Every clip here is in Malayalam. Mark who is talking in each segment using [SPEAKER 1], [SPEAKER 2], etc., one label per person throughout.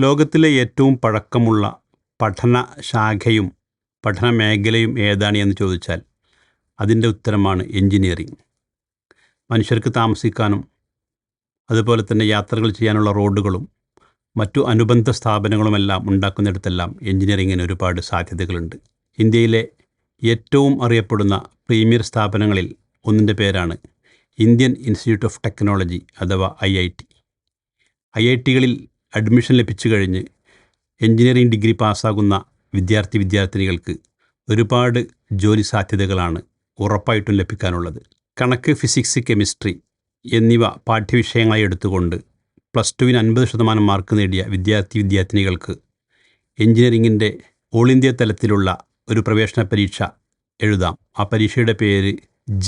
[SPEAKER 1] ലോകത്തിലെ ഏറ്റവും പഴക്കമുള്ള പഠന ശാഖയും പഠന മേഖലയും ഏതാണ് എന്ന് ചോദിച്ചാൽ അതിൻ്റെ ഉത്തരമാണ് എൻജിനീയറിംഗ്. മനുഷ്യർക്ക് താമസിക്കാനും അതുപോലെ തന്നെ യാത്രകൾ ചെയ്യാനുള്ള റോഡുകളും മറ്റു അനുബന്ധ സ്ഥാപനങ്ങളുമെല്ലാം ഉണ്ടാക്കുന്നിടത്തെല്ലാം എൻജിനീയറിങ്ങിന് ഒരുപാട് സാധ്യതകളുണ്ട്. ഇന്ത്യയിലെ ഏറ്റവും അറിയപ്പെടുന്ന പ്രീമിയർ സ്ഥാപനങ്ങളിൽ ഒന്നിൻ്റെ പേരാണ് ഇന്ത്യൻ ഇൻസ്റ്റിറ്റ്യൂട്ട് ഓഫ് ടെക്നോളജി അഥവാ IIT. IITകളിൽ അഡ്മിഷൻ ലഭിച്ചു കഴിഞ്ഞ് എൻജിനീയറിംഗ് ഡിഗ്രി പാസ്സാകുന്ന വിദ്യാർത്ഥിനികൾക്ക് ഒരുപാട് ജോലി സാധ്യതകളാണ് ഉറപ്പായിട്ടും ലഭിക്കാനുള്ളത്. കണക്ക്, ഫിസിക്സ്, കെമിസ്ട്രി എന്നിവ പാഠ്യവിഷയങ്ങളായി എടുത്തുകൊണ്ട് +2-ന് 50% മാർക്ക് നേടിയ വിദ്യാർത്ഥിനികൾക്ക് എൻജിനീയറിങ്ങിൻ്റെ ഓൾ ഇന്ത്യ തലത്തിലുള്ള ഒരു പ്രവേശന പരീക്ഷ എഴുതാം. ആ പരീക്ഷയുടെ പേര്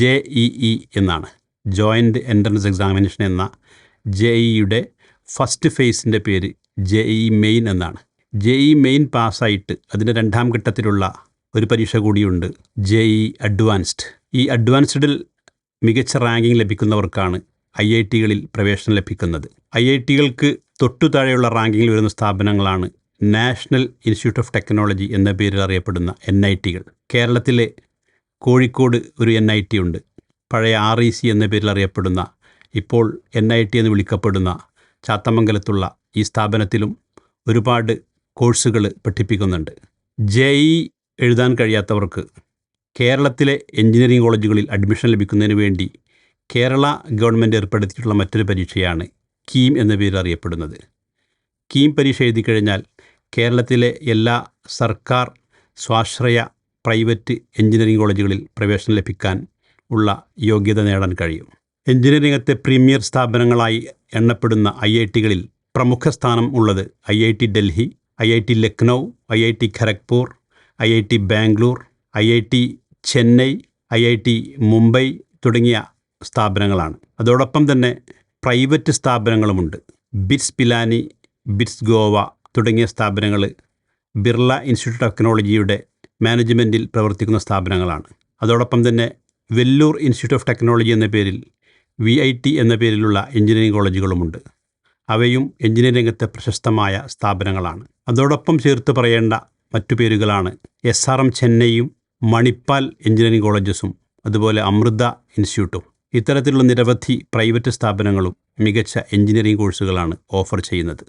[SPEAKER 1] JEE എന്നാണ്. ജോയിൻ്റ് എൻട്രൻസ് എക്സാമിനേഷൻ എന്ന JEEയുടെ ഫസ്റ്റ് ഫേസിൻ്റെ പേര് JEE മെയിൻ എന്നാണ്. JEE മെയിൻ പാസ്സായിട്ട് അതിൻ്റെ 2ാം ഘട്ടത്തിലുള്ള ഒരു പരീക്ഷ കൂടിയുണ്ട്, JEE അഡ്വാൻസ്ഡ്. ഈ അഡ്വാൻസ്ഡിൽ മികച്ച റാങ്കിങ് ലഭിക്കുന്നവർക്കാണ് IITകളിൽ പ്രവേശനം ലഭിക്കുന്നത്. IITകൾക്ക് തൊട്ടു താഴെയുള്ള റാങ്കിങ്ങിൽ വരുന്ന സ്ഥാപനങ്ങളാണ് നാഷണൽ ഇൻസ്റ്റിറ്റ്യൂട്ട് ഓഫ് ടെക്നോളജി എന്ന പേരിൽ അറിയപ്പെടുന്ന NITകൾ. കേരളത്തിലെ കോഴിക്കോട് ഒരു NIT ഉണ്ട്. പഴയ REC എന്ന പേരിൽ അറിയപ്പെടുന്ന, ഇപ്പോൾ NIT എന്ന് വിളിക്കപ്പെടുന്ന ചാത്തമംഗലത്തുള്ള ഈ സ്ഥാപനത്തിലും ഒരുപാട് കോഴ്സുകൾ പഠിപ്പിക്കുന്നുണ്ട്. JEE എഴുതാൻ കഴിയാത്തവർക്ക് കേരളത്തിലെ എഞ്ചിനീയറിംഗ് കോളേജുകളിൽ അഡ്മിഷൻ ലഭിക്കുന്നതിന് വേണ്ടി കേരള ഗവൺമെൻറ് ഏർപ്പെടുത്തിയിട്ടുള്ള മറ്റൊരു പരീക്ഷയാണ് KEAM എന്ന പേരിൽ അറിയപ്പെടുന്നത്. KEAM പരീക്ഷ എഴുതി കഴിഞ്ഞാൽ കേരളത്തിലെ എല്ലാ സർക്കാർ, സ്വാശ്രയ, പ്രൈവറ്റ് എഞ്ചിനീയറിംഗ് കോളേജുകളിൽ പ്രവേശനം ലഭിക്കാൻ ഉള്ള യോഗ്യത നേടാൻ കഴിയും. എഞ്ചിനീയറിംഗ് രംഗത്തെ പ്രീമിയർ സ്ഥാപനങ്ങളായി എണ്ണപ്പെടുന്ന IITകളിൽ പ്രമുഖ സ്ഥാനം ഉള്ളത് IIT Delhi, IIT Lucknow, IIT Kharagpur, IIT Bangalore, IIT Chennai, IIT Mumbai തുടങ്ങിയ സ്ഥാപനങ്ങളാണ്. അതോടൊപ്പം തന്നെ പ്രൈവറ്റ് സ്ഥാപനങ്ങളുമുണ്ട്. ബിറ്റ്സ് പിലാനി, ബിറ്റ്സ് ഗോവ തുടങ്ങിയ സ്ഥാപനങ്ങൾ ബിർള ഇൻസ്റ്റിറ്റ്യൂട്ട് ഓഫ് ടെക്നോളജിയുടെ മാനേജ്മെൻറ്റിൽ പ്രവർത്തിക്കുന്ന സ്ഥാപനങ്ങളാണ്. അതോടൊപ്പം തന്നെ വെല്ലൂർ ഇൻസ്റ്റിറ്റ്യൂട്ട് ഓഫ് ടെക്നോളജി എന്ന പേരിൽ VIT എന്ന പേരിലുള്ള എഞ്ചിനീയറിംഗ് കോളേജുകളുമുണ്ട്. അവയും എഞ്ചിനീയറിംഗ് രംഗത്തെ പ്രശസ്തമായ സ്ഥാപനങ്ങളാണ്. അതോടൊപ്പം ചേർത്ത് പറയേണ്ട മറ്റു പേരുകളാണ് SRM ചെന്നൈയും മണിപ്പാൽ എഞ്ചിനീയറിംഗ് കോളേജസും അതുപോലെ അമൃത ഇൻസ്റ്റിറ്റ്യൂട്ടും. ഇത്തരത്തിലുള്ള നിരവധി പ്രൈവറ്റ് സ്ഥാപനങ്ങളും മികച്ച എഞ്ചിനീയറിംഗ് കോഴ്സുകളാണ് ഓഫർ ചെയ്യുന്നത്.